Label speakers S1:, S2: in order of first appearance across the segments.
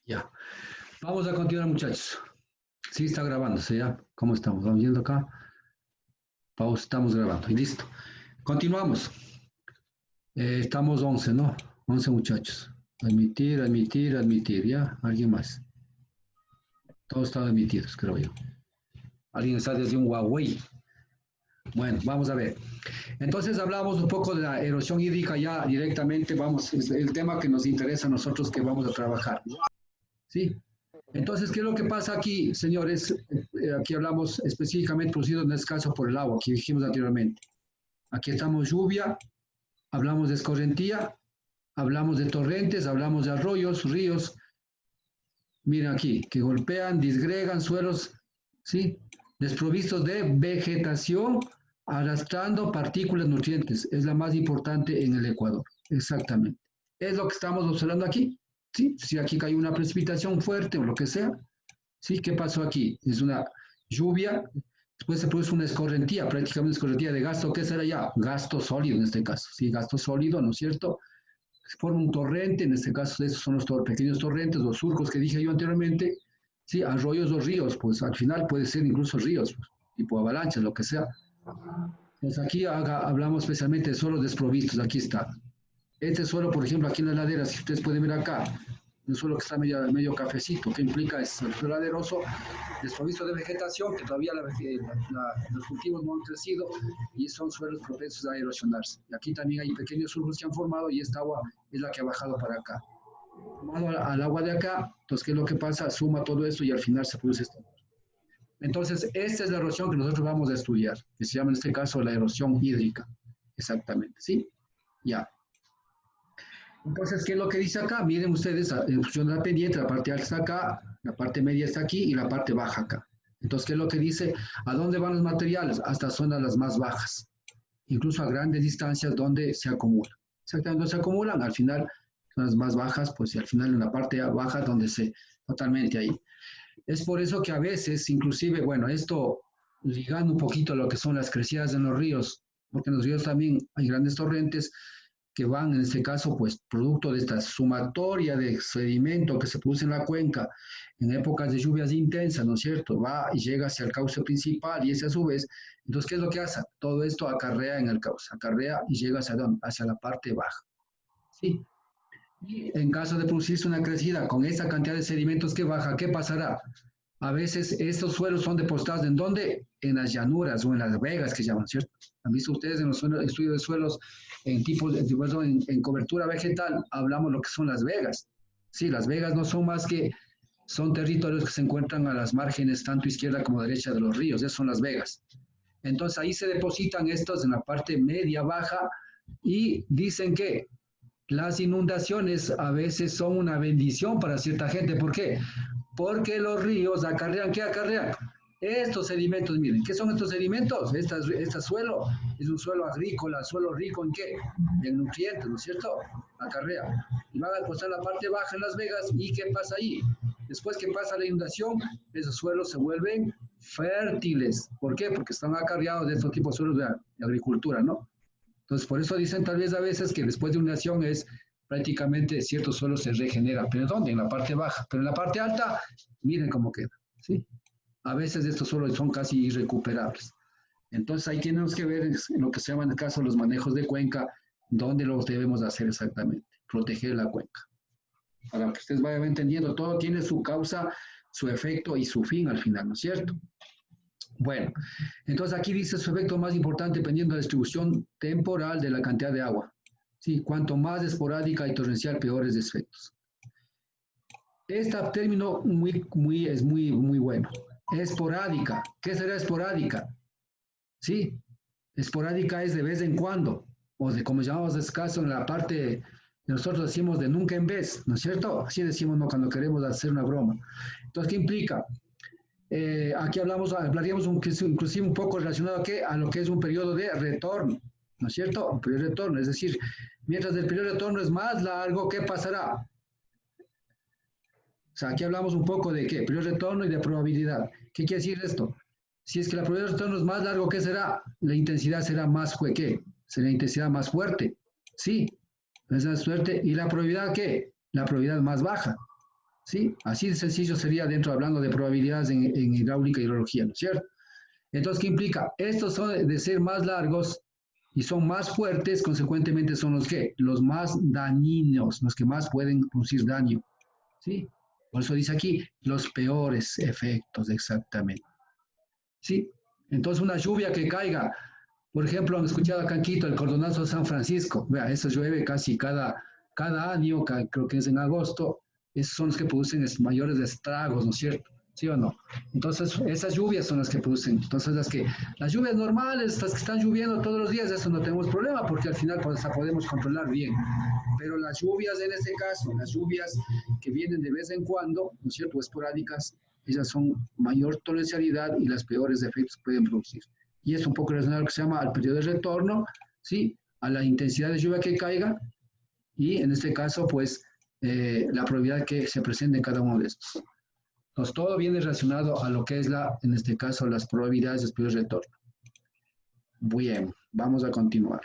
S1: Ya. Vamos a continuar, muchachos. Sí, está grabándose ya. ¿Cómo estamos? Vamos viendo acá. Pausa, estamos grabando. Y listo. Continuamos. Estamos 11, ¿no? 11 muchachos. Admitir, admitir, admitir. ¿Ya? ¿Alguien más? Todos están admitidos, creo yo. Alguien está desde un Huawei. Bueno, vamos a ver. Entonces hablamos un poco de la erosión hídrica ya directamente. Vamos, es el tema que nos interesa a nosotros que vamos a trabajar. ¿Sí? Entonces, ¿qué es lo que pasa aquí, señores? Aquí hablamos específicamente producido en este caso por el agua, que dijimos anteriormente. Aquí estamos lluvia, hablamos de escorrentía, hablamos de torrentes, hablamos de arroyos, ríos. Miren aquí, que golpean, disgregan suelos, ¿sí? Desprovistos de vegetación, arrastrando partículas nutrientes. Es la más importante en el Ecuador, exactamente. Es lo que estamos observando aquí, ¿sí? Si aquí cae una precipitación fuerte o lo que sea, ¿sí? ¿Qué pasó aquí? Es una lluvia, después se produce una escorrentía, prácticamente una escorrentía de gasto. ¿Qué será ya? Gasto sólido en este caso, ¿sí? Gasto sólido, ¿no es cierto? Se forma un torrente, en este caso estos son los pequeños torrentes, los surcos que dije yo anteriormente, ¿sí? Arroyos o ríos, pues al final puede ser incluso ríos, pues, tipo avalanchas, lo que sea. Pues aquí hablamos especialmente de suelos desprovistos, aquí está. Este suelo, por ejemplo, aquí en la ladera, si ustedes pueden ver acá, un suelo que está medio cafecito, ¿qué implica? Es el suelo laderoso, desprovisto de vegetación, que todavía los cultivos no han crecido y son suelos propensos a erosionarse. Y aquí también hay pequeños surcos que han formado y esta agua es la que ha bajado para acá. Sumado al agua de acá, entonces, ¿qué es lo que pasa? Suma todo esto y al final se produce esto. Entonces, esta es la erosión que nosotros vamos a estudiar, que se llama en este caso la erosión hídrica. Exactamente, ¿sí? Ya. Entonces, ¿qué es lo que dice acá? Miren ustedes, en función de la pendiente, la parte alta está acá, la parte media está aquí y la parte baja acá. Entonces, ¿qué es lo que dice? ¿A dónde van los materiales? Hasta zonas las más bajas, incluso a grandes distancias donde se acumulan. Exactamente, donde se acumulan, al final, zonas más bajas, pues y al final en la parte baja donde totalmente ahí. Es por eso que a veces, inclusive, bueno, esto ligando un poquito a lo que son las crecidas en los ríos, porque en los ríos también hay grandes torrentes, que van, en este caso, pues producto de esta sumatoria de sedimento que se produce en la cuenca en épocas de lluvias intensas, ¿no es cierto? Va y llega hacia el cauce principal y ese a su vez, entonces, ¿qué es lo que hace? Todo esto acarrea en el cauce, acarrea y llega hacia la parte baja, ¿sí? Y en caso de producirse una crecida con esa cantidad de sedimentos que baja, ¿qué pasará? A veces estos suelos son depositados ¿en dónde? En las llanuras o en las vegas que llaman, ¿cierto? Han visto ustedes en los estudios de suelos en tipos en cobertura vegetal, hablamos lo que son las vegas. Sí, las vegas no son más que son territorios que se encuentran a las márgenes tanto izquierda como derecha de los ríos, esas son las vegas. Entonces ahí se depositan estos en la parte media baja y dicen que las inundaciones a veces son una bendición para cierta gente. ¿Por qué? Porque los ríos acarrean, ¿qué acarrean? Estos sedimentos, miren, ¿qué son estos sedimentos? Este suelo es un suelo agrícola, suelo rico en qué? En nutrientes, ¿no es cierto? Acarrea. Y van a depositar la parte baja en las vegas, ¿y qué pasa ahí? Después que pasa la inundación, esos suelos se vuelven fértiles. ¿Por qué? Porque están acarreados de estos tipos de suelos de agricultura, ¿no? Entonces, por eso dicen tal vez a veces que después de una acción es prácticamente cierto suelo se regenera. ¿Pero dónde? En la parte baja. Pero en la parte alta, miren cómo queda. ¿Sí? A veces estos suelos son casi irrecuperables. Entonces, ahí tenemos que ver en lo que se llama en el caso los manejos de cuenca, dónde los debemos hacer exactamente. Proteger la cuenca. Para que ustedes vayan entendiendo, todo tiene su causa, su efecto y su fin al final, ¿no es cierto? Bueno, entonces aquí dice su efecto más importante dependiendo de la distribución temporal de la cantidad de agua. ¿Sí? Cuanto más esporádica y torrencial, peores efectos. Este término es muy bueno. Esporádica. ¿Qué será esporádica? ¿sí? Esporádica es de vez en cuando, o de como llamamos escaso en la parte, nosotros decimos de nunca en vez, ¿no es cierto? Así decimos, ¿no? Cuando queremos hacer una broma. Entonces, ¿qué implica? Aquí hablaríamos inclusive un poco relacionado a lo que es un periodo de retorno, ¿no es cierto? Un periodo de retorno, es decir, mientras el periodo de retorno es más largo, ¿qué pasará? O sea, aquí hablamos un poco de qué, periodo de retorno y de probabilidad. ¿Qué quiere decir esto? Si es que la probabilidad de retorno es más largo, ¿qué será? La intensidad será más, ¿qué? Será la intensidad más fuerte, ¿sí? Esa es suerte. ¿Y la probabilidad qué? La probabilidad más baja. ¿Sí? Así de sencillo sería dentro hablando de probabilidades en hidráulica y hidrología, ¿no es cierto? Entonces, ¿qué implica? Estos son de ser más largos y son más fuertes, consecuentemente son los que, los más dañinos, los que más pueden producir daño, ¿sí? Por eso dice aquí, los peores efectos, exactamente, ¿sí? Entonces, una lluvia que caiga, por ejemplo, han escuchado acá en Quito el cordonazo de San Francisco, vea, eso llueve casi cada año, creo que es en agosto, esos son los que producen mayores estragos, ¿no es cierto? ¿Sí o no? Entonces, esas lluvias son las que producen. Entonces, las lluvias normales, las que están lloviendo todos los días, eso no tenemos problema, porque al final pues, hasta podemos controlar bien. Pero las lluvias en este caso, las lluvias que vienen de vez en cuando, ¿no es cierto?, esporádicas, ellas son mayor tolerancialidad y las peores efectos que pueden producir. Y es un poco relacionado a lo que se llama al periodo de retorno, ¿sí? A la intensidad de lluvia que caiga y en este caso, pues, la probabilidad que se presente en cada uno de estos. Entonces, todo viene relacionado a lo que es en este caso, las probabilidades de periodo de retorno. Bien, vamos a continuar.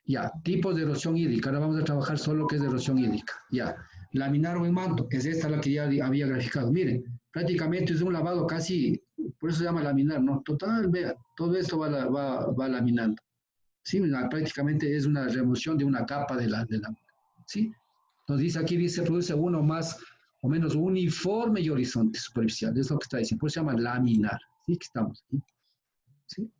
S1: Ya, tipos de erosión hídrica. Ahora vamos a trabajar solo lo que es de erosión hídrica. Ya, laminar o en manto, que es esta la que ya había graficado. Miren, prácticamente es un lavado casi, por eso se llama laminar, ¿no? Total, vea, todo esto va laminando. Sí, prácticamente es una remoción de una capa de la ¿sí? Entonces dice aquí, dice, produce uno más o menos uniforme y horizonte superficial. Es lo que está diciendo. Por eso se llama laminar. ¿Sí? Que estamos aquí. ¿Sí?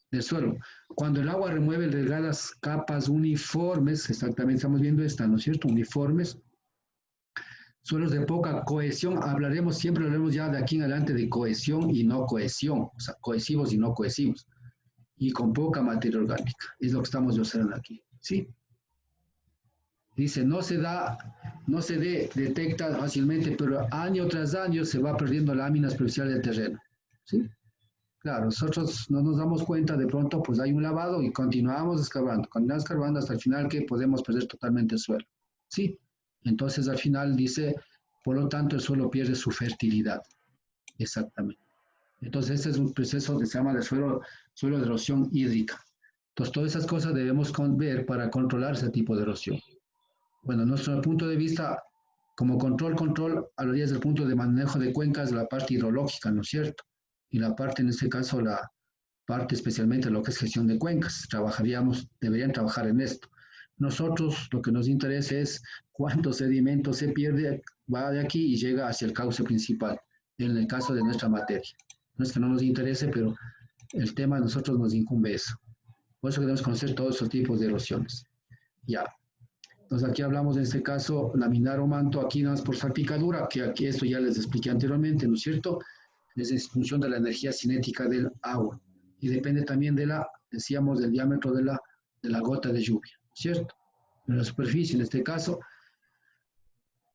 S1: Del suelo. Cuando el agua remueve delgadas capas uniformes, exactamente estamos viendo esta, ¿no es cierto? Uniformes, suelos de poca cohesión, siempre hablaremos ya de aquí en adelante de cohesión y no cohesión, o sea, cohesivos y no cohesivos, y con poca materia orgánica, es lo que estamos observando aquí, ¿sí? Dice, no se detecta fácilmente, pero año tras año se va perdiendo láminas superficiales del terreno, ¿sí? Claro, nosotros no nos damos cuenta, de pronto pues hay un lavado y continuamos escarbando hasta el final que podemos perder totalmente el suelo. ¿Sí? Entonces al final dice, por lo tanto el suelo pierde su fertilidad. Exactamente. Entonces este es un proceso que se llama de suelo de erosión hídrica. Entonces todas esas cosas debemos ver para controlar ese tipo de erosión. Bueno, nuestro punto de vista, como control, hablaría desde el punto de manejo de cuencas, la parte hidrológica, ¿no es cierto? Y la parte, en este caso, la parte especialmente lo que es gestión de cuencas. Deberían trabajar en esto. Nosotros lo que nos interesa es cuánto sedimento se pierde, va de aquí y llega hacia el cauce principal, en el caso de nuestra materia. No es que no nos interese, pero el tema a nosotros nos incumbe eso. Por eso debemos conocer todos esos tipos de erosiones. Ya. Entonces aquí hablamos en este caso laminar o manto, aquí nada más por salpicadura, que aquí esto ya les expliqué anteriormente, ¿no es cierto? Es en función de la energía cinética del agua y depende también decíamos, del diámetro de la gota de lluvia, ¿cierto? En la superficie, en este caso,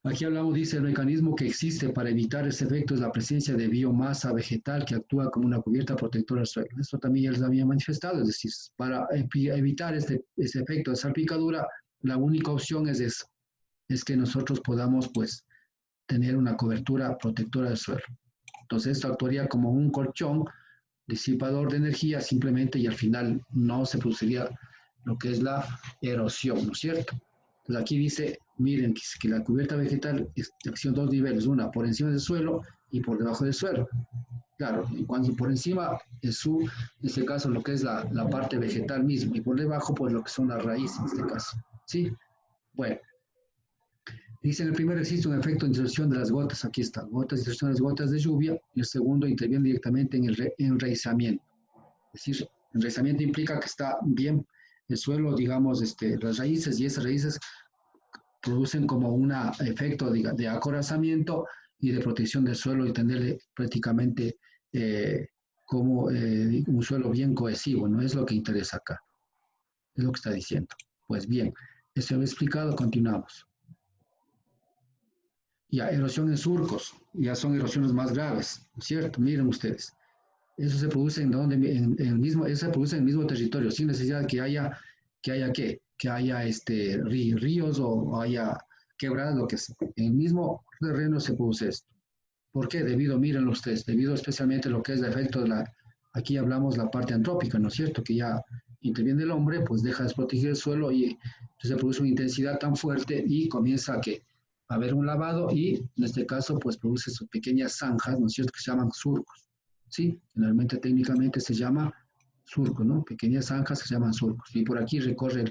S1: aquí hablamos, dice, el mecanismo que existe para evitar ese efecto es la presencia de biomasa vegetal que actúa como una cubierta protectora del suelo. Esto también ya les había manifestado, es decir, para evitar ese efecto de salpicadura, la única opción es eso, es que nosotros podamos, pues, tener una cobertura protectora del suelo. Entonces, esto actuaría como un colchón disipador de energía simplemente y al final no se produciría lo que es la erosión, ¿no es cierto? Entonces aquí dice, miren, que la cubierta vegetal es de acción dos niveles, una por encima del suelo y por debajo del suelo. Claro, y cuando por encima es en este caso lo que es la parte vegetal misma y por debajo pues lo que son las raíces en este caso, ¿sí? Bueno, dice en el primero existe un efecto de inserción de las gotas, aquí está, gotas, inserción de las gotas de lluvia, y el segundo interviene directamente en el enraizamiento. Es decir, enraizamiento implica que está bien el suelo, digamos, las raíces, y esas raíces producen como un efecto de acorazamiento y de protección del suelo y tenerle prácticamente como un suelo bien cohesivo, no es lo que interesa acá, es lo que está diciendo. Pues bien, eso he explicado, continuamos. Ya, erosión en surcos, ya son erosiones más graves, ¿cierto? Miren ustedes, eso se produce en el mismo, eso se produce en el mismo territorio, sin necesidad de que haya ríos o haya quebradas, lo que sea. En el mismo terreno se produce esto. ¿Por qué? Debido, miren ustedes, debido especialmente a lo que es el efecto de aquí hablamos la parte antrópica, ¿no es cierto? Que ya interviene el hombre, pues deja desproteger el suelo y se produce una intensidad tan fuerte y comienza a haber un lavado y en este caso pues produce sus pequeñas zanjas, ¿no es cierto? Que se llaman surcos, ¿sí? Generalmente técnicamente se llama surcos, ¿no? Pequeñas zanjas se llaman surcos y por aquí recorre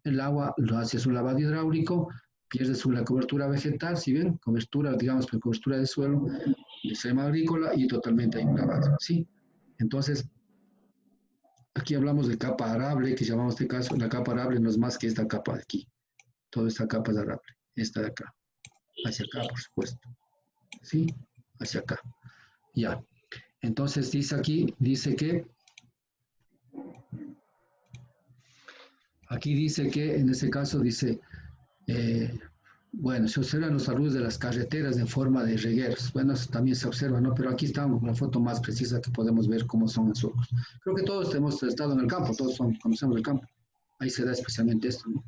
S1: el agua, lo hace su lavado hidráulico, pierde la cobertura vegetal, si ven, cobertura, digamos, cobertura de suelo, de sistema agrícola y totalmente hay un lavado, ¿sí? Entonces, aquí hablamos de capa arable, que llamamos este caso, la capa arable no es más que esta capa de aquí, toda esta capa es arable, esta de acá, hacia acá, por supuesto, ¿sí? Hacia acá, ya. Entonces, dice aquí, aquí dice que, en este caso, dice, bueno, se observan los taludes de las carreteras en forma de regueros. Bueno, eso también se observa, ¿no? Pero aquí está una foto más precisa que podemos ver cómo son en surcos. Creo que todos hemos estado en el campo, conocemos el campo. Ahí se da especialmente esto, ¿no?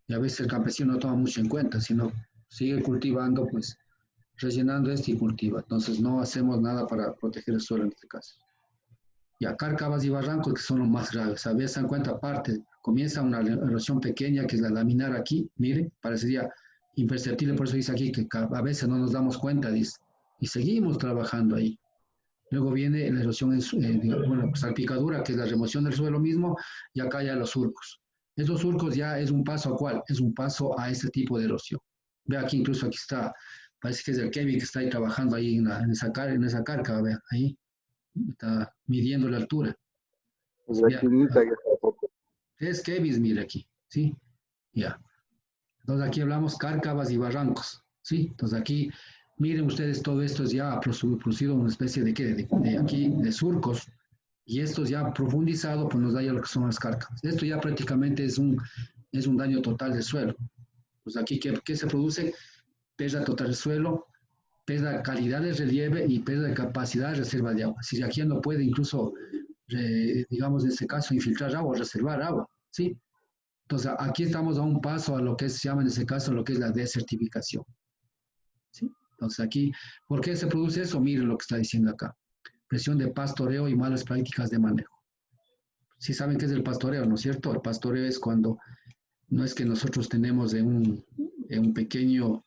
S1: Y a veces el campesino no toma mucho en cuenta, sino sigue cultivando, pues, rellenando esto y cultiva. Entonces no hacemos nada para proteger el suelo en este caso. Ya, cárcavas y barrancos que son los más graves. A veces se dan cuenta aparte, comienza una erosión pequeña que es la laminar aquí, miren, parecería imperceptible, por eso dice aquí que a veces no nos damos cuenta, dice, y seguimos trabajando ahí. Luego viene la erosión, bueno, salpicadura, que es la remoción del suelo mismo, y acá ya los surcos. Esos surcos ya es un paso a cuál, es un paso a este tipo de erosión. Ve aquí, incluso aquí está, parece que es el Kevin que está ahí trabajando ahí en esa cárcava, vean, ahí está midiendo la altura. Es Kevin, mire aquí, ¿sí? Ya. Entonces aquí hablamos cárcavas y barrancos, ¿sí? Entonces aquí, miren ustedes, todo esto es ya producido una especie de surcos, y esto ya profundizado, pues nos da ya lo que son las cárcavas. Esto ya prácticamente es un daño total del suelo. Pues aquí, ¿qué se produce? Pérdida total del suelo, pérdida de calidad del relieve y pérdida de capacidad de reserva de agua. Si aquí no puede incluso, digamos en este caso, infiltrar agua, reservar agua, ¿sí? Entonces, aquí estamos a un paso a lo que se llama en ese caso lo que es la desertificación. ¿Sí? Entonces, aquí, ¿por qué se produce eso? Miren lo que está diciendo acá. Presión de pastoreo y malas prácticas de manejo. Sí saben qué es el pastoreo, ¿no es cierto? El pastoreo es cuando no es que nosotros tenemos en un pequeño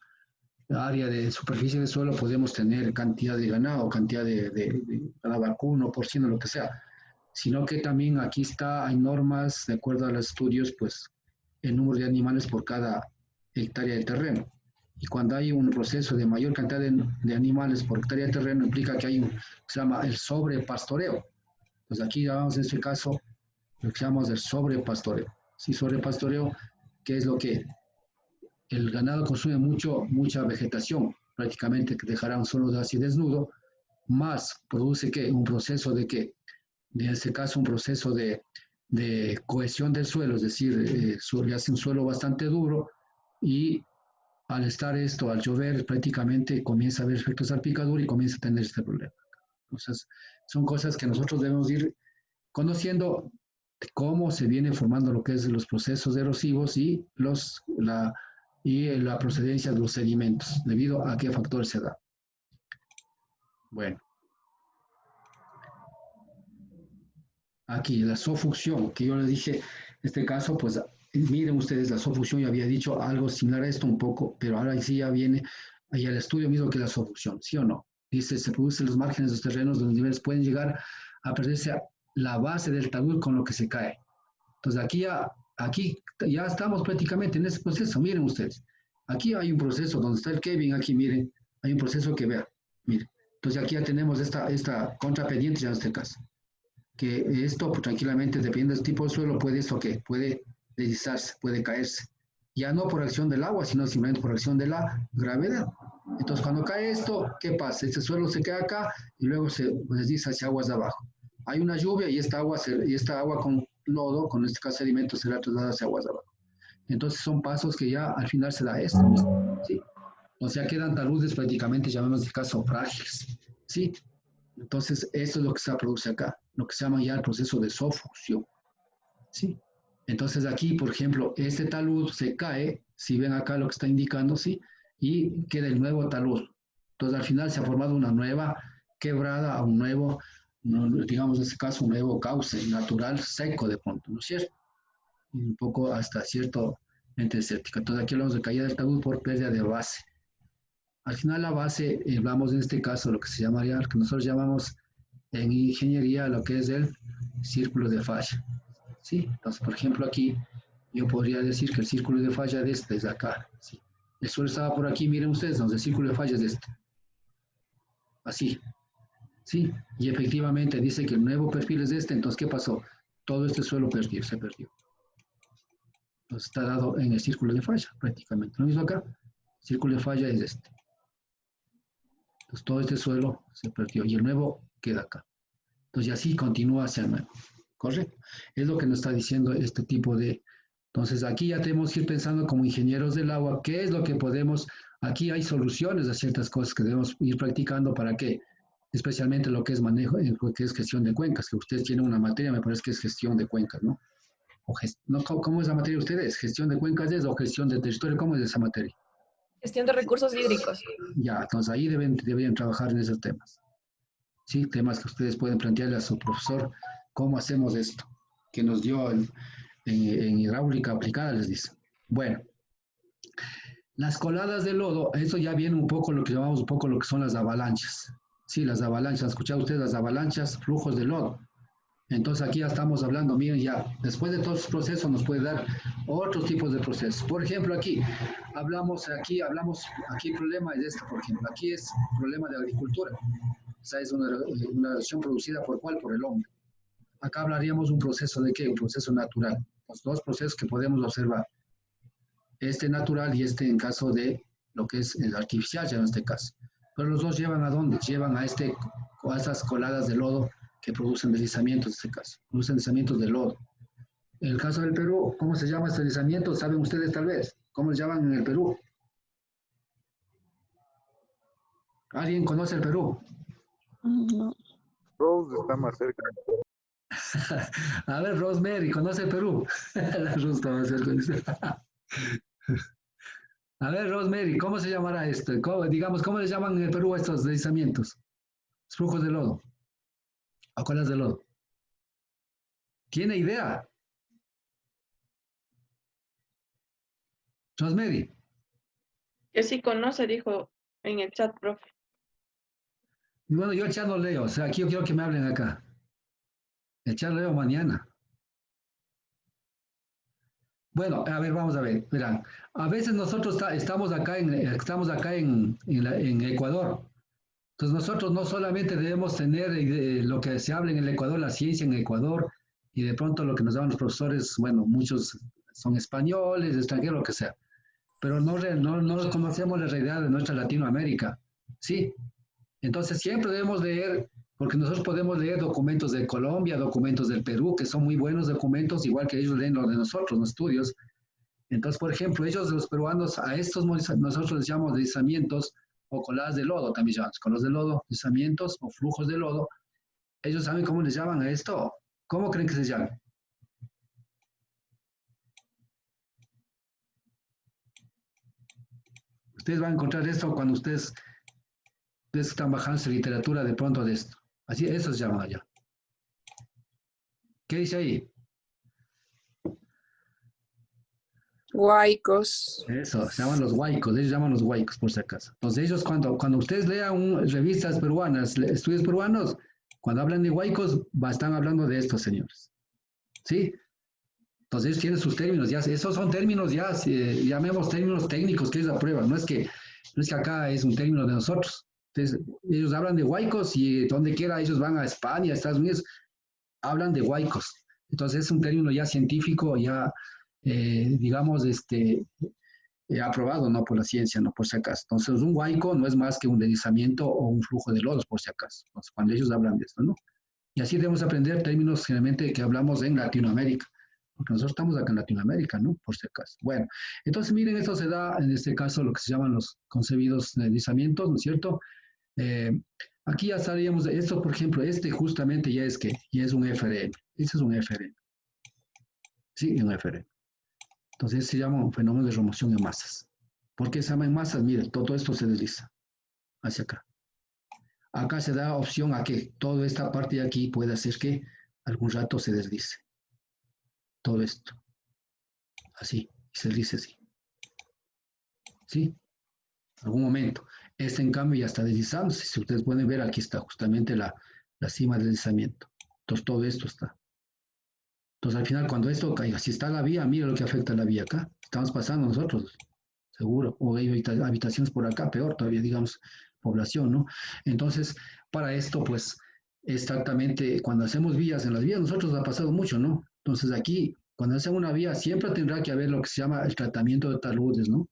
S1: área de superficie de suelo, podemos tener cantidad de ganado, cantidad de cada vacuno, porcino, lo que sea, sino que también aquí hay normas, de acuerdo a los estudios, pues el número de animales por cada hectárea de terreno. Y cuando hay un proceso de mayor cantidad de animales por hectárea de terreno, implica que hay se llama el sobrepastoreo. Pues aquí vamos en este caso lo que llamamos el sobrepastoreo. Sí, sobrepastoreo, que es lo que el ganado consume mucha vegetación, prácticamente que dejará un suelo así desnudo, más produce que un proceso en este caso un proceso de cohesión del suelo, es decir, hace un suelo bastante duro y al estar esto, al llover, prácticamente comienza a haber efectos salpicadura y comienza a tener este problema. Entonces, son cosas que nosotros debemos ir conociendo cómo se viene formando lo que es los procesos erosivos y la procedencia de los sedimentos, debido a qué factor se da. Bueno. Aquí, la sofucción, que yo les dije, en este caso, pues miren ustedes, la sofucción, yo había dicho algo similar a esto un poco, pero ahora sí ya viene ahí el estudio mismo que es la sofucción, ¿sí o no? Dice, se producen los márgenes de los terrenos donde los niveles pueden llegar a perderse la base del talud con lo que se cae. Entonces aquí ya estamos prácticamente en ese proceso, miren ustedes. Aquí hay un proceso donde está el Kevin, aquí miren, hay un proceso que vean, miren. Entonces aquí ya tenemos esta contrapendiente ya en este caso. Que esto pues, tranquilamente, dependiendo del tipo de suelo, puede deslizarse, puede caerse. Ya no por acción del agua, sino simplemente por acción de la gravedad. Entonces, cuando cae esto, ¿qué pasa? Este suelo se queda acá y luego se desliza hacia aguas de abajo. Hay una lluvia y esta agua con lodo, con este caso sedimento, será trasladada hacia aguas de abajo. Entonces, son pasos que ya al final se da esto mismo, ¿sí? O sea, quedan taludes prácticamente, llamemos el caso, frágiles, ¿sí? Entonces, esto es lo que se produce acá, lo que se llama ya el proceso de sofusión, ¿sí? Entonces, aquí, por ejemplo, este talud se cae, si ven acá lo que está indicando, ¿sí? Y queda el nuevo talud. Entonces, al final se ha formado una nueva quebrada, un nuevo, digamos en este caso, un nuevo cauce natural seco de pronto, ¿no es cierto? Y un poco hasta cierto desértico. Entonces, aquí hablamos de caída del talud por pérdida de base. Al final, la base, hablamos en este caso lo que se llamaría, lo que nosotros llamamos en ingeniería, lo que es el círculo de falla. ¿Sí? Entonces, por ejemplo, aquí yo podría decir que el círculo de falla de este es acá. ¿Sí? El suelo estaba por aquí, miren ustedes, donde el círculo de falla es de este. Así. ¿Sí? Y efectivamente dice que el nuevo perfil es de este, entonces, ¿qué pasó? Todo este suelo perdió, se perdió. Entonces, está dado en el círculo de falla, prácticamente. Lo mismo acá, el círculo de falla es este. Entonces, todo este suelo se perdió y el nuevo queda acá. Entonces, y así continúa hacia el nuevo. ¿Correcto? Es lo que nos está diciendo este tipo de... Entonces, aquí ya tenemos que ir pensando como ingenieros del agua, qué es lo que podemos... Aquí hay soluciones a ciertas cosas que debemos ir practicando para que, especialmente lo que es manejo, lo que es gestión de cuencas, que ustedes tienen una materia, me parece que es gestión de cuencas, ¿no? O no, ¿cómo es la materia de ustedes? ¿Gestión de cuencas es o gestión de territorio? ¿Cómo es esa materia?
S2: Gestión de recursos hídricos.
S1: Ya, entonces ahí deberían trabajar en esos temas. ¿Sí? Temas que ustedes pueden plantearle a su profesor, ¿cómo hacemos esto? Que nos dio en hidráulica aplicada, les dice. Bueno, las coladas de lodo, eso ya viene un poco lo que llamamos un poco lo que son las avalanchas. Sí, las avalanchas, ¿han escuchado ustedes las avalanchas, flujos de lodo? Entonces aquí ya estamos hablando, miren ya, después de todos los procesos nos puede dar otros tipos de procesos. Por ejemplo, aquí aquí el problema es esto, por ejemplo, aquí es problema de agricultura. O sea, es una erosión producida por ¿cuál? Por el hombre. Acá hablaríamos de un proceso de qué, un proceso natural. Los dos procesos que podemos observar, este natural y este en caso de lo que es el artificial, ya en este caso. Pero los dos llevan a dónde? Llevan a estas coladas de lodo que producen deslizamientos en este caso, producen deslizamientos de lodo. En el caso del Perú, ¿cómo se llama este deslizamiento? ¿Saben ustedes tal vez? ¿Cómo se llaman en el Perú? ¿Alguien conoce el Perú?
S3: No.
S4: Rose está más cerca.
S1: A ver, Rosemary, ¿conoce el Perú? La Rose está más cerca. A ver, Rosemary, ¿cómo se llamará esto? ¿Cómo le llaman en el Perú a estos deslizamientos? Flujos de lodo. ¿O colas de lodo? ¿Tiene idea? Rosemary.
S3: Que sí conoce, dijo en el chat, profe.
S1: Bueno, yo el chat no leo, o sea, aquí yo quiero que me hablen acá. El chat leo mañana. Bueno, a ver, vamos a ver, verán. A veces nosotros estamos acá en Ecuador. Entonces nosotros no solamente debemos tener lo que se habla en el Ecuador, la ciencia en Ecuador, y de pronto lo que nos daban los profesores, bueno, muchos son españoles, extranjeros, lo que sea, pero no conocemos la realidad de nuestra Latinoamérica, ¿sí? Entonces siempre debemos leer, porque nosotros podemos leer documentos de Colombia, documentos del Perú, que son muy buenos documentos, igual que ellos leen los de nosotros, los estudios. Entonces, por ejemplo, los peruanos, a estos nosotros les llamamos deslizamientos o coladas de lodo, también llamamos coladas de lodo, deslizamientos o flujos de lodo. ¿Ellos saben cómo les llaman a esto? ¿Cómo creen que se llama? Ustedes van a encontrar esto cuando ustedes están bajando su literatura de pronto de esto. Así, eso se llama allá. ¿Qué dice ahí?
S5: Huaicos.
S1: Eso, se llaman los huaicos, ellos llaman los huaicos, por si acaso. Entonces ellos cuando ustedes lean revistas peruanas, estudios peruanos, cuando hablan de huaicos, están hablando de estos señores. ¿Sí? Entonces ellos tienen sus términos, ya, esos son términos ya, llamemos términos técnicos que ellos aprueban, no es que acá es un término de nosotros. Entonces ellos hablan de huaicos y donde quiera ellos van a España, a Estados Unidos, hablan de huaicos. Entonces es un término ya científico, ya digamos, aprobado, no por la ciencia, no por si acaso. Entonces, un huaico no es más que un deslizamiento o un flujo de lodos, por si acaso. Entonces, cuando ellos hablan de esto, ¿no? Y así debemos aprender términos generalmente que hablamos en Latinoamérica, porque nosotros estamos acá en Latinoamérica, ¿no? Por si acaso. Bueno, entonces miren, esto se da en este caso lo que se llaman los concebidos deslizamientos, ¿no es cierto? Aquí ya estaríamos, esto por ejemplo, este justamente ya es que, ya es un FRN, este es un FRN, sí, un FRN. Entonces se llama un fenómeno de remoción en masas. ¿Por qué se llama en masas? Miren, todo esto se desliza hacia acá. Acá se da opción a que toda esta parte de aquí pueda hacer que algún rato se deslice. Todo esto. Así, se deslice así. ¿Sí? Algún momento. Este en cambio ya está deslizándose. Si ustedes pueden ver, aquí está justamente la cima del deslizamiento. Entonces todo esto está. Entonces al final cuando esto caiga, si está la vía, mira lo que afecta a la vía acá. Estamos pasando nosotros, seguro. O hay habitaciones por acá, peor todavía, digamos, población, ¿no? Entonces, para esto, pues, exactamente, cuando hacemos vías, en las vías nosotros ha pasado mucho, ¿no? Entonces aquí, cuando hacen una vía, siempre tendrá que haber lo que se llama el tratamiento de taludes, ¿no?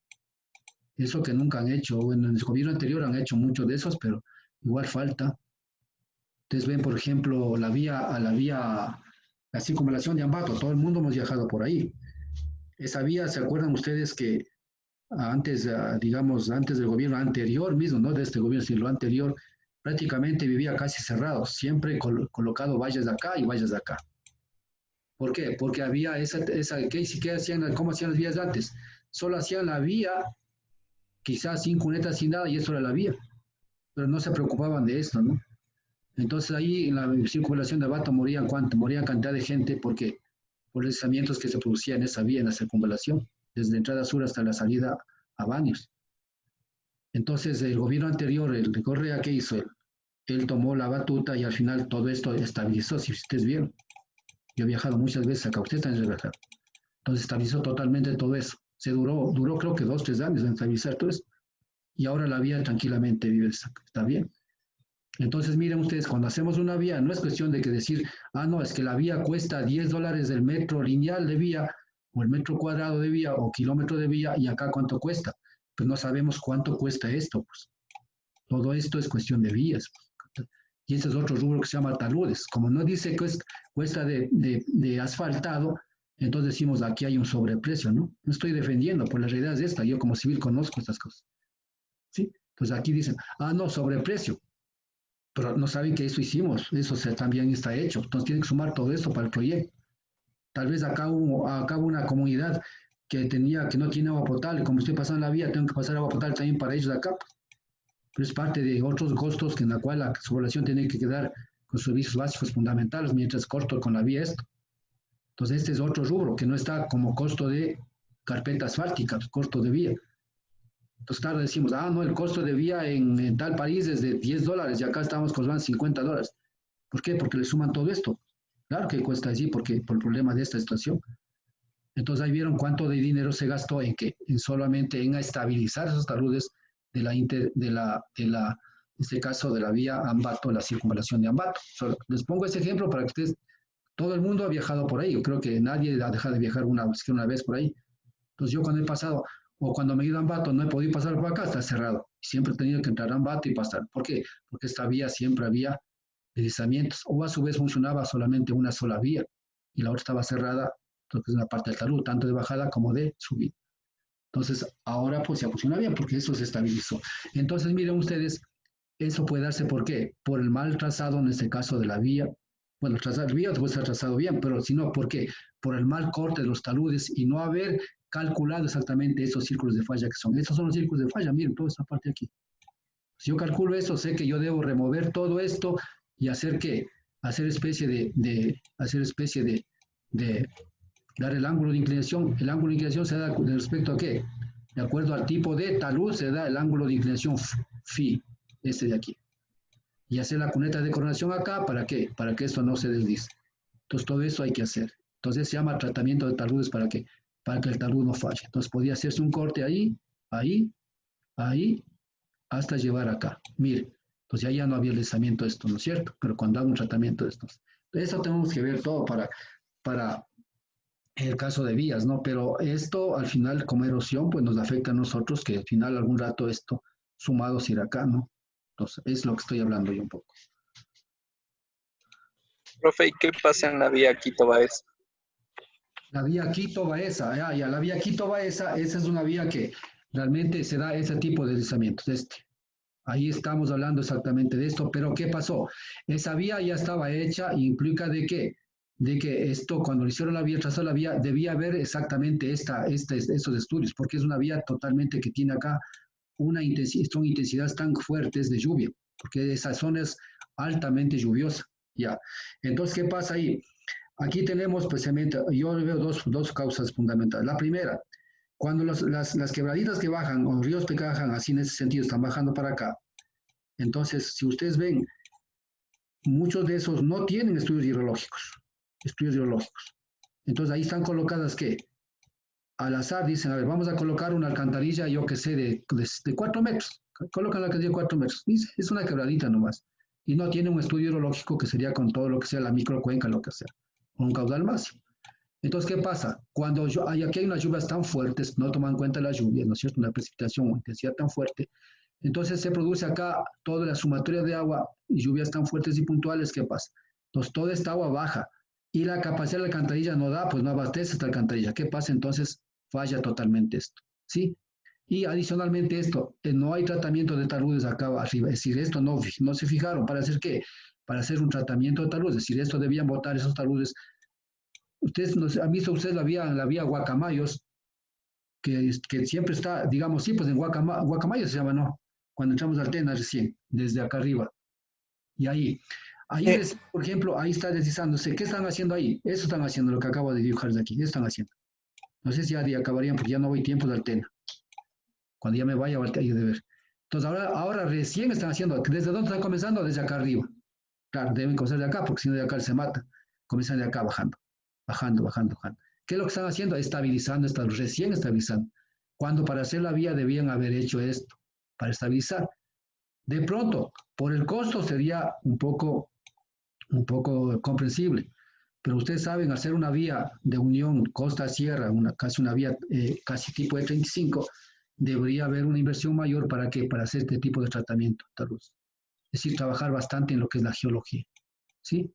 S1: Eso que nunca han hecho, bueno, en el gobierno anterior han hecho mucho de esos, pero igual falta. Ustedes ven, por ejemplo, la circunvalación de Ambato, todo el mundo hemos viajado por ahí. Esa vía, ¿se acuerdan ustedes que antes, digamos, antes del gobierno anterior mismo, no de este gobierno, sino lo anterior, prácticamente vivía casi cerrado, siempre colocado vallas de acá y vallas de acá? ¿Por qué? Porque había ¿cómo hacían las vías antes? Solo hacían la vía, quizás sin cunetas, sin nada, y eso era la vía. Pero no se preocupaban de esto, ¿no? Entonces ahí en la circunvalación de Abato morían ¿cuánto? Morían cantidad de gente porque por deslizamientos que se producían en esa vía, en la circunvalación, desde la entrada sur hasta la salida a Baños. Entonces el gobierno anterior, el de Correa, ¿qué hizo? Él tomó la batuta y al final todo esto estabilizó, si ustedes vieron. Yo he viajado muchas veces acá, ustedes también han viajado. Entonces estabilizó totalmente todo eso. Duró creo que 2, 3 años en estabilizar todo eso. Y ahora la vía tranquilamente vive, está bien. Entonces miren ustedes, cuando hacemos una vía, no es cuestión de que decir, no, es que la vía cuesta $10 del metro lineal de vía, o el metro cuadrado de vía, o kilómetro de vía, y acá cuánto cuesta. Pues no sabemos cuánto cuesta esto, pues. Todo esto es cuestión de vías. Pues. Y ese es otro rubro que se llama taludes. Como no dice que cuesta de asfaltado, entonces decimos, aquí hay un sobreprecio, ¿no? No estoy defendiendo, pues la realidad es esta. Yo como civil conozco estas cosas. ¿Sí? Entonces aquí dicen, no, sobreprecio. Pero no saben que eso hicimos, eso también está hecho. Entonces tienen que sumar todo esto para el proyecto. Tal vez acá hubo una comunidad que no tiene agua potable, como estoy pasando la vía, tengo que pasar agua potable también para ellos acá. Pero es parte de otros costos en la cual la población tiene que quedar con servicios básicos fundamentales, mientras corto con la vía esto. Entonces este es otro rubro que no está como costo de carpeta asfáltica, costo de vía. Entonces, claro, decimos, no, el costo de vía en tal país es de $10 y acá estamos cobrando $50. ¿Por qué? Porque le suman todo esto. Claro que cuesta así por el problema de esta situación. Entonces, ahí vieron cuánto de dinero se gastó solamente en estabilizar esos taludes en este caso de la vía Ambato, la circunvalación de Ambato. Les pongo ese ejemplo para que ustedes, todo el mundo ha viajado por ahí. Yo creo que nadie ha dejado de viajar una vez por ahí. Entonces, yo cuando he pasado, o cuando me he ido a Ambato, no he podido pasar por acá, está cerrado. Siempre he tenido que entrar a Ambato y pasar. ¿Por qué? Porque esta vía siempre había deslizamientos, o a su vez funcionaba solamente una sola vía, y la otra estaba cerrada, entonces una parte del talud, tanto de bajada como de subida. Entonces, ahora pues ya funciona bien, porque eso se estabilizó. Entonces, miren ustedes, eso puede darse, ¿por qué? Por el mal trazado, en este caso de la vía. Bueno, trazar vía puede estar trazado bien, pero si no, ¿por qué? Por el mal corte de los taludes y no haber calculado exactamente esos círculos de falla que son. Estos son los círculos de falla, miren, toda esta parte aquí. Si yo calculo eso, sé que yo debo remover todo esto y hacer especie de dar el ángulo de inclinación. El ángulo de inclinación se da con respecto a qué? De acuerdo al tipo de talud se da el ángulo de inclinación phi, este de aquí. Y hacer la cuneta de coronación acá, ¿para qué? Para que esto no se deslice. Entonces todo eso hay que hacer. Entonces se llama tratamiento de taludes para que el talud no falle. Entonces podía hacerse un corte ahí, hasta llevar acá. Mire, pues ya no había deslizamiento de esto, ¿no es cierto? Pero cuando hago un tratamiento de estos. Eso tenemos que ver todo para en el caso de vías, ¿no? Pero esto al final, como erosión, pues nos afecta a nosotros, que al final algún rato esto sumado se irá acá, ¿no? Entonces, es lo que estoy hablando yo un poco.
S5: Profe, ¿y qué pasa en la vía Quito-Baeza?
S1: La vía Quito-Baeza, ya, la vía Quito-Baeza, esa es una vía que realmente se da ese tipo de deslizamientos, Ahí estamos hablando exactamente de esto, pero ¿qué pasó? Esa vía ya estaba hecha, implica de que esto, cuando hicieron la vía, trazó la vía, debía haber exactamente estos estudios, porque es una vía totalmente que tiene acá son intensidades tan fuertes de lluvia, porque esa zona es altamente lluviosa, ya. Entonces, ¿qué pasa ahí? Aquí tenemos, precisamente, yo veo dos causas fundamentales. La primera, cuando las quebraditas que bajan, o ríos que bajan, así en ese sentido, están bajando para acá. Entonces, si ustedes ven, muchos de esos no tienen estudios hidrológicos. Entonces, ahí están colocadas que al azar dicen, a ver, vamos a colocar una alcantarilla, yo que sé, de 4 metros. Colocan la alcantarilla de 4 metros. Dice, es una quebradita nomás. Y no tiene un estudio hidrológico que sería con todo lo que sea la microcuenca, lo que sea, un caudal máximo. Entonces, ¿qué pasa? Cuando aquí hay unas lluvias tan fuertes, no toman en cuenta las lluvias, ¿no es cierto? Una precipitación o intensidad tan fuerte, entonces se produce acá toda la sumatoria de agua y lluvias tan fuertes y puntuales, ¿qué pasa? Entonces, toda esta agua baja y la capacidad de la alcantarilla no da, pues no abastece esta alcantarilla. ¿Qué pasa? Entonces, falla totalmente esto, ¿sí? Y adicionalmente esto, no hay tratamiento de taludes acá arriba, es decir, esto no se fijaron, ¿para hacer qué? Para hacer un tratamiento de taludes, es decir, esto debían botar esos taludes. Ustedes han visto ustedes la vía Guacamayos, que siempre está, digamos, sí, pues en Guacamayos se llama, ¿no? Cuando entramos al Tena recién, desde acá arriba. Y ahí, por ejemplo, ahí está deslizándose. ¿Qué están haciendo ahí? Eso están haciendo, lo que acabo de dibujar de aquí. Eso están haciendo. No sé si ya acabarían porque ya no voy tiempo del Tena. Cuando ya me vaya, voy a de ver. Entonces, ahora recién están haciendo. ¿Desde dónde están comenzando? Desde acá arriba. Claro, deben comenzar de acá, porque si no de acá se mata. Comienzan de acá bajando. Bajando. ¿Qué es lo que están haciendo? Recién estabilizando. Cuando para hacer la vía debían haber hecho esto, para estabilizar. De pronto, por el costo sería un poco comprensible. Pero ustedes saben, hacer una vía de unión costa-sierra, casi una vía casi tipo de 35, debería haber una inversión mayor para hacer este tipo de tratamiento, Tarus. Es decir, trabajar bastante en lo que es la geología, ¿sí?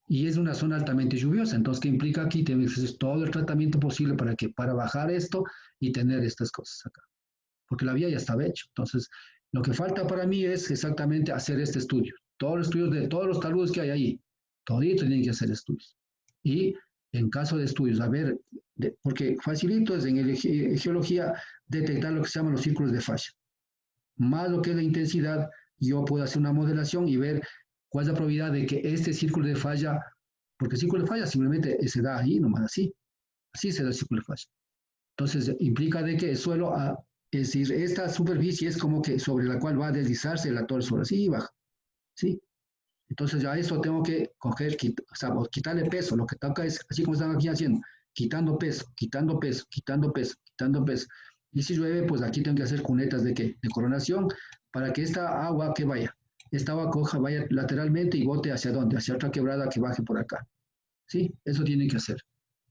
S1: Y es una zona altamente lluviosa, entonces, ¿qué implica aquí? Tienes que hacer todo el tratamiento posible para bajar esto y tener estas cosas acá. Porque la vía ya estaba hecha. Entonces, lo que falta para mí es exactamente hacer este estudio. Todos los estudios de todos los taludes que hay ahí, todavía tienen que hacer estudios. Y en caso de estudios, a ver, porque facilito es en geología detectar lo que se llaman los círculos de falla. Más lo que es la intensidad, yo puedo hacer una modelación y ver cuál es la probabilidad de que este círculo de falla, porque el círculo de falla simplemente se da ahí nomás así se da el círculo de falla. Entonces implica de que el suelo, es decir, esta superficie es como que sobre la cual va a deslizarse la torre sobre así y baja, ¿sí? Entonces ya eso tengo que coger, quitarle peso, lo que toca es, así como están aquí haciendo, quitando peso. Y si llueve, pues aquí tengo que hacer cunetas de coronación para que esta agua que vaya, esta agua vaya lateralmente y bote hacia dónde, hacia otra quebrada que baje por acá. ¿Sí? Eso tienen que hacer.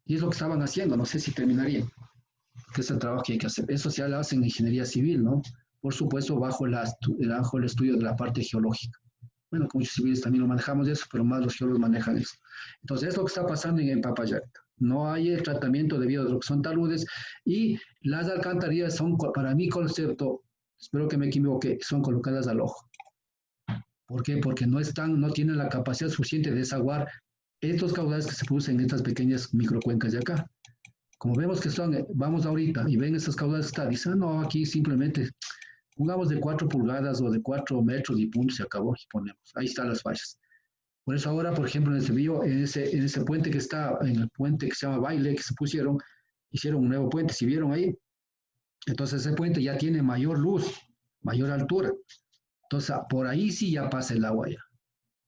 S1: Y es lo que estaban haciendo, no sé si terminarían, que es el trabajo que hay que hacer. Eso ya lo hacen en ingeniería civil, ¿no? Por supuesto, bajo el estudio de la parte geológica. Bueno, como muchos civiles también lo manejamos eso, pero más los geólogos manejan eso. Entonces, es lo que está pasando en Papayacta. No hay el tratamiento debido a lo que son taludes y las alcantarillas son, para mi concepto, espero que me equivoque, son colocadas al ojo. ¿Por qué? Porque no tienen la capacidad suficiente de desaguar estos caudales que se producen en estas pequeñas microcuencas de acá. Como vemos que vamos ahorita y ven estos caudales que dicen, no, aquí simplemente pongamos de 4 pulgadas o de 4 metros y punto, se acabó y ponemos. Ahí están las fallas. Por eso ahora, por ejemplo, en ese puente que está, en el puente que se llama Baile, que se hicieron un nuevo puente, si vieron ahí, entonces ese puente ya tiene mayor luz, mayor altura. Entonces, por ahí sí ya pasa el agua ya.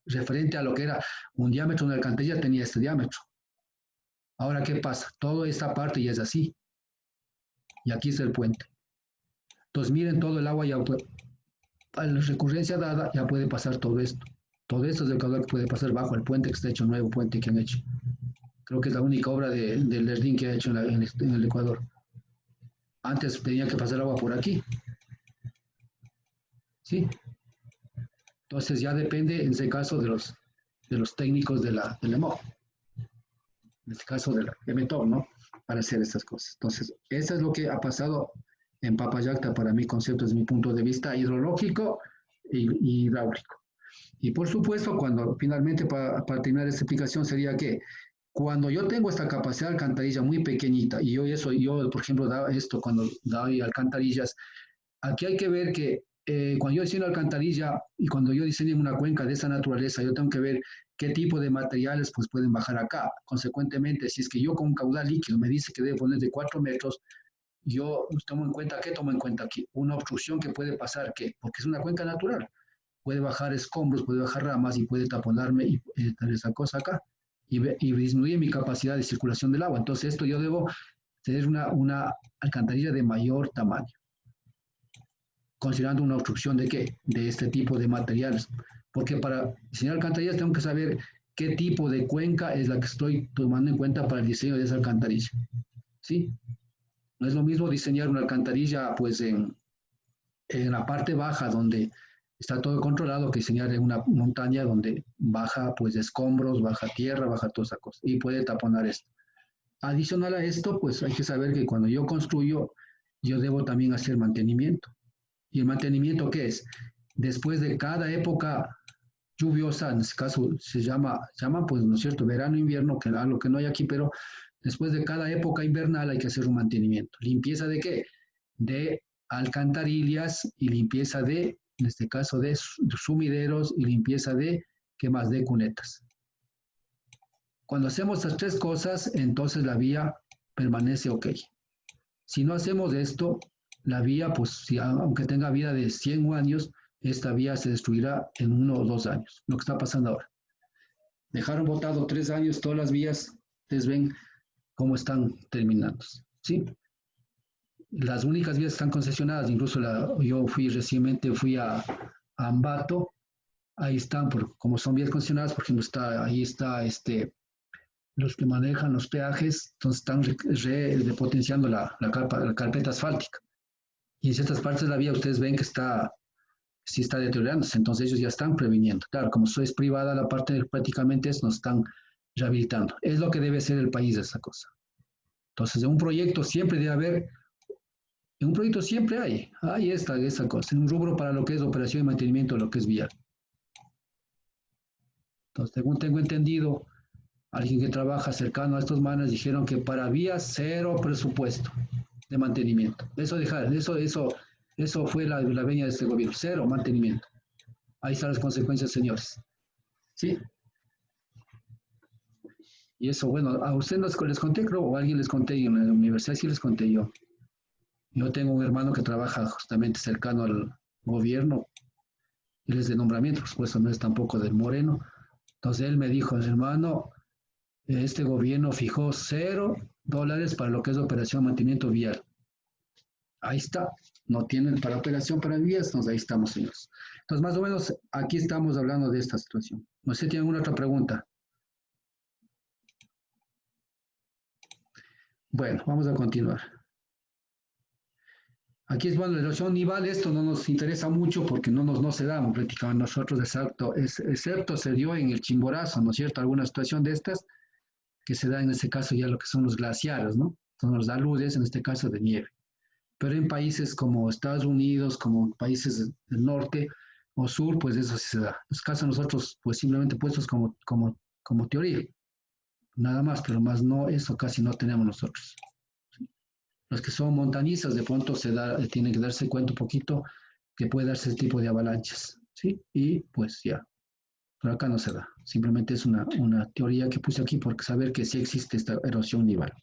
S1: Referente a lo que era un diámetro de una alcantarilla, tenía este diámetro. Ahora, ¿qué pasa? Toda esta parte ya es así. Y aquí está el puente. Entonces, miren, todo el agua ya a la recurrencia dada ya puede pasar todo esto. Todo esto es el caudal que puede pasar bajo el puente que está hecho, el nuevo puente que han hecho. Creo que es la única obra del Lerdín que ha hecho en el Ecuador. Antes tenía que pasar agua por aquí. ¿Sí? Entonces ya depende, en ese caso, de los técnicos del EMOC. En este caso de METOC, ¿no? Para hacer estas cosas. Entonces, eso es lo que ha pasado en Papayacta para mi concepto, desde mi punto de vista hidrológico y hidráulico. Y por supuesto, cuando finalmente, para terminar esta explicación, sería que cuando yo tengo esta capacidad de alcantarilla muy pequeñita, y yo por ejemplo, daba esto cuando doy alcantarillas, aquí hay que ver que cuando yo diseño alcantarilla y cuando yo diseño una cuenca de esa naturaleza, yo tengo que ver qué tipo de materiales pues, pueden bajar acá. Consecuentemente, si es que yo con un caudal líquido me dice que debe poner de 4 metros, yo tomo en cuenta, ¿qué tomo en cuenta aquí? Una obstrucción que puede pasar, ¿qué? Porque es una cuenca natural. Puede bajar escombros, puede bajar ramas y puede taponarme y esa cosa acá. Y disminuye mi capacidad de circulación del agua. Entonces, esto yo debo tener una alcantarilla de mayor tamaño, considerando una obstrucción de qué? De este tipo de materiales. Porque para diseñar alcantarillas tengo que saber qué tipo de cuenca es la que estoy tomando en cuenta para el diseño de esa alcantarilla. ¿Sí? No es lo mismo diseñar una alcantarilla pues en la parte baja donde está todo controlado que diseñar en una montaña donde baja pues escombros, baja tierra, baja toda esa cosa y puede taponar esto. Adicional a esto, pues hay que saber que cuando yo construyo, yo debo también hacer mantenimiento. ¿Y el mantenimiento qué es? Después de cada época lluviosa, en este caso se llama pues, ¿no es cierto?, verano, invierno, que algo que no hay aquí, pero después de cada época invernal hay que hacer un mantenimiento. ¿Limpieza de qué? De alcantarillas y limpieza de, en este caso, de sumideros y limpieza de, ¿qué más? De cunetas. Cuando hacemos estas tres cosas, entonces la vía permanece ok. Si no hacemos esto, la vía, pues, aunque tenga vida de 100 años, esta vía se destruirá en 1 o 2 años, lo que está pasando ahora. Dejaron botado 3 años todas las vías, ustedes ven cómo están terminando, ¿sí? Las únicas vías que están concesionadas, incluso yo recientemente fui a Ambato, ahí están, como son vías concesionadas, por ejemplo, ahí está los que manejan los peajes, entonces están repotenciando la carpeta asfáltica. Y en ciertas partes de la vía ustedes ven que sí está deteriorándose, entonces ellos ya están previniendo. Claro, como es privada la parte, prácticamente nos están rehabilitando. Es lo que debe ser el país de esa cosa. Entonces, en un proyecto siempre debe haber, en un proyecto siempre hay esta cosa, en un rubro para lo que es operación y mantenimiento de lo que es vial. Entonces, según tengo entendido, alguien que trabaja cercano a estos manes dijeron que para vías 0 presupuesto de mantenimiento. Eso fue la veña de este gobierno, 0 mantenimiento. Ahí están las consecuencias, señores. ¿Sí? Y eso, bueno, a ustedes les conté, creo, o a alguien les conté en la universidad, sí les conté yo. Yo tengo un hermano que trabaja justamente cercano al gobierno. Él es de nombramiento, por supuesto, no es tampoco del Moreno. Entonces él me dijo, hermano, este gobierno fijó $0 para lo que es operación de mantenimiento vial. Ahí está, no tienen para operación para vías, entonces ahí estamos, señores. Entonces, más o menos, aquí estamos hablando de esta situación. No sé si tienen alguna otra pregunta. Bueno, vamos a continuar. Aquí es, bueno, la erosión nival, esto no nos interesa mucho porque no se da prácticamente nosotros, excepto se dio en el Chimborazo, ¿no es cierto? Alguna situación de estas que se da en este caso ya lo que son los glaciares, ¿no? Son los aludes, en este caso de nieve. Pero en países como Estados Unidos, como países del norte o sur, pues eso sí se da. En los casos nosotros, pues simplemente puestos como teoría, nada más, pero más no, eso casi no tenemos nosotros. Los que son montañistas, de pronto tienen que darse cuenta un poquito que puede darse ese tipo de avalanchas, ¿sí? Y pues ya, pero acá no se da. Simplemente es una teoría que puse aquí por saber que sí existe esta erosión nival.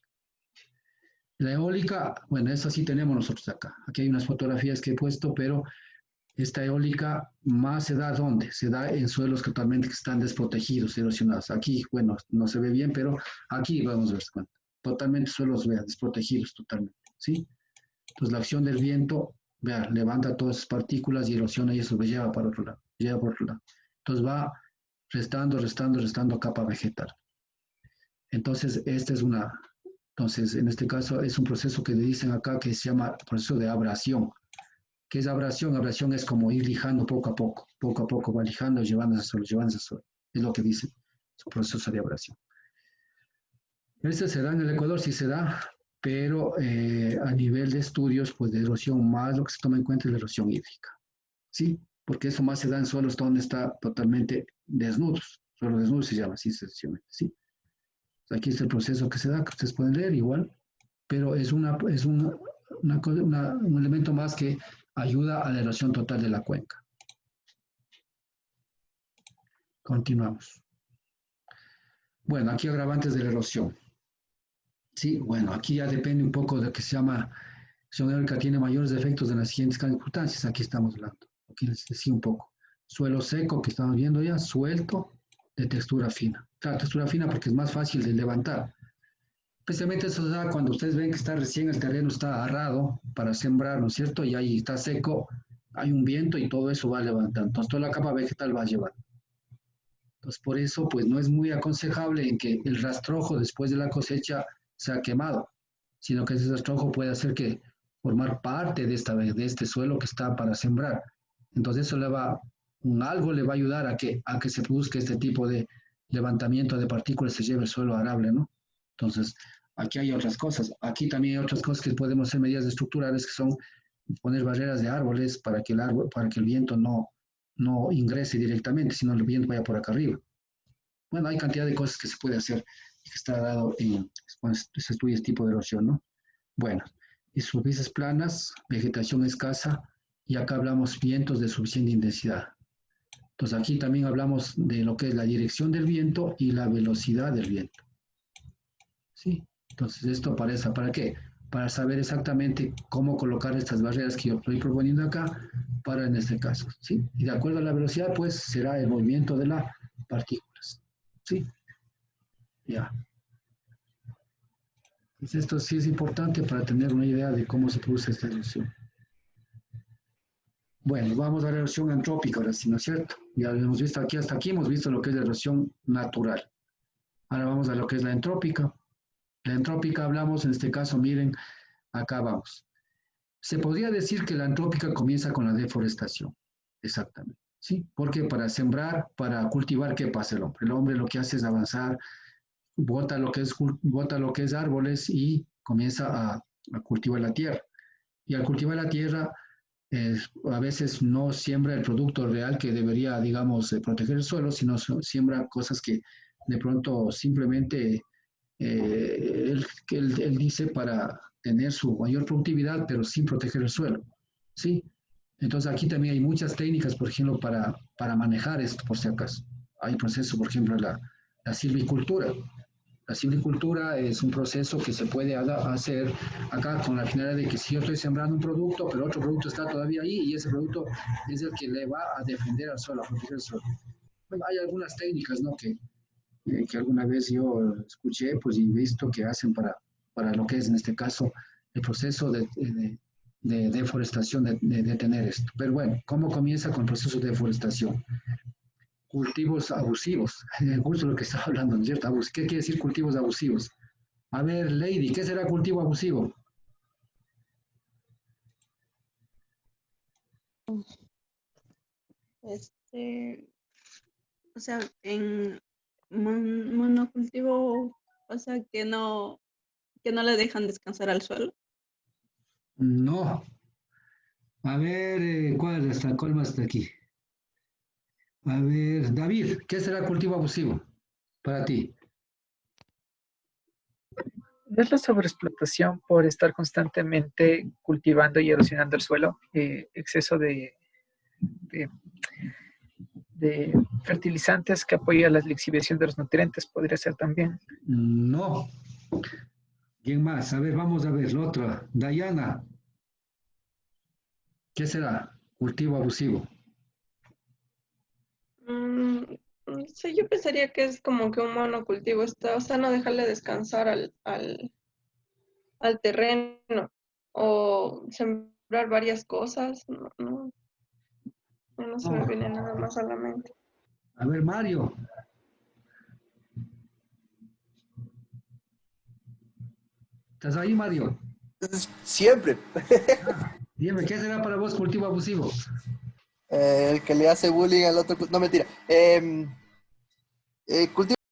S1: La eólica, bueno, esa sí tenemos nosotros acá. Aquí hay unas fotografías que he puesto, pero esta eólica más se da ¿dónde? Se da en suelos totalmente que están desprotegidos, erosionados. Aquí, bueno, no se ve bien, pero aquí vamos a ver cuenta. Totalmente suelos, vean, desprotegidos totalmente, ¿sí? Entonces la acción del viento, vean, levanta todas esas partículas y erosiona y eso lo lleva para otro lado, lleva por otro lado. Entonces va restando capa vegetal. Entonces, entonces, en este caso es un proceso que le dicen acá que se llama proceso de abrasión. ¿Qué es abrasión? Abrasión es como ir lijando poco a poco va lijando, llevándose al suelo. Es lo que dice, es un proceso de abrasión. Este se da en el Ecuador, sí se da, pero a nivel de estudios, pues de erosión, más lo que se toma en cuenta es la erosión hídrica, ¿sí? Porque eso más se da en suelos donde está totalmente desnudos. Suelos desnudos se llama así, sencillamente, ¿sí? Aquí está el proceso que se da, que ustedes pueden leer igual, pero es un elemento más que ayuda a la erosión total de la cuenca. Continuamos. Bueno, aquí agravantes de la erosión. Sí, bueno, aquí ya depende un poco de lo que se llama erosión hídrica, tiene mayores efectos en las siguientes circunstancias. Aquí estamos hablando. Aquí les decía un poco. Suelo seco, que estamos viendo ya, suelto, de textura fina. Claro, textura fina porque es más fácil de levantar. Especialmente eso se da cuando ustedes ven que está recién el terreno está agarrado para sembrar, ¿no es cierto? Y ahí está seco, hay un viento y todo eso va levantando. Entonces toda la capa vegetal va llevando. Entonces por eso pues no es muy aconsejable en que el rastrojo después de la cosecha sea quemado, sino que ese rastrojo puede hacer que formar parte de este suelo que está para sembrar. Entonces eso algo le va a ayudar a que se produzca este tipo de levantamiento de partículas, se lleve el suelo arable, ¿no? Entonces, aquí hay otras cosas. Aquí también hay otras cosas que podemos hacer medidas estructurales que son poner barreras de árboles para que el viento no ingrese directamente, sino el viento vaya por acá arriba. Bueno, hay cantidad de cosas que se puede hacer y que está dado cuando se estudia este tipo de erosión, ¿no? Bueno, y superficies planas, vegetación escasa, y acá hablamos vientos de suficiente intensidad. Entonces aquí también hablamos de lo que es la dirección del viento y la velocidad del viento. ¿Sí? Entonces esto ¿para qué? Para saber exactamente cómo colocar estas barreras que yo estoy proponiendo acá para en este caso, ¿sí? Y de acuerdo a la velocidad, pues será el movimiento de las partículas, ¿sí? Ya. Entonces esto sí es importante para tener una idea de cómo se produce esta erosión. Bueno, vamos a la erosión antrópica ahora sí, ¿no es cierto? Ya lo hemos visto aquí, hasta aquí hemos visto lo que es la erosión natural. Ahora vamos a lo que es la entrópica. La entrópica hablamos, en este caso, miren, acá vamos. Se podría decir que la antrópica comienza con la deforestación, exactamente, ¿sí? Porque para sembrar, para cultivar, ¿qué pasa el hombre? El hombre lo que hace es avanzar, bota lo que es árboles y comienza a cultivar la tierra. Y al cultivar la tierra, a veces no siembra el producto real que debería, digamos, proteger el suelo, sino siembra cosas que de pronto simplemente él dice para tener su mayor productividad, pero sin proteger el suelo, ¿sí? Entonces aquí también hay muchas técnicas, por ejemplo, para manejar esto, por si acaso. Hay procesos, por ejemplo, la silvicultura. La silvicultura es un proceso que se puede hacer acá con la finalidad de que si yo estoy sembrando un producto, pero otro producto está todavía ahí y ese producto es el que le va a defender al suelo, a proteger el suelo. Bueno, hay algunas técnicas, ¿no? Que alguna vez yo escuché, pues y he visto que hacen para lo que es en este caso el proceso de deforestación, de tener esto. Pero bueno, ¿cómo comienza con el proceso de deforestación? Cultivos abusivos, justo lo que estaba hablando, ¿no es cierto? ¿Qué quiere decir cultivos abusivos? A ver, Lady, ¿qué será cultivo abusivo?
S3: Este, o sea, en monocultivo, o sea, que no le dejan descansar al suelo.
S1: No. A ver, ¿cuál más está aquí? A ver, David, ¿qué será cultivo abusivo para ti?
S6: ¿No es la sobreexplotación por estar constantemente cultivando y erosionando el suelo? Exceso de- de fertilizantes que apoya la lixiviación de los nutrientes podría ser también.
S1: No. ¿Quién más? A ver, vamos a ver, la otra. Dayana, ¿qué será cultivo abusivo?
S3: Mm, sí, yo pensaría que es como que un monocultivo está, o sea, no dejarle descansar al terreno o sembrar varias cosas, no se me
S1: No.
S3: viene nada más a la mente.
S1: A ver, Mario. ¿Estás ahí, Mario?
S7: Siempre.
S1: Dime, ¿qué será para vos cultivo abusivo?
S7: El que le hace bullying al otro. No, mentira. Cultivo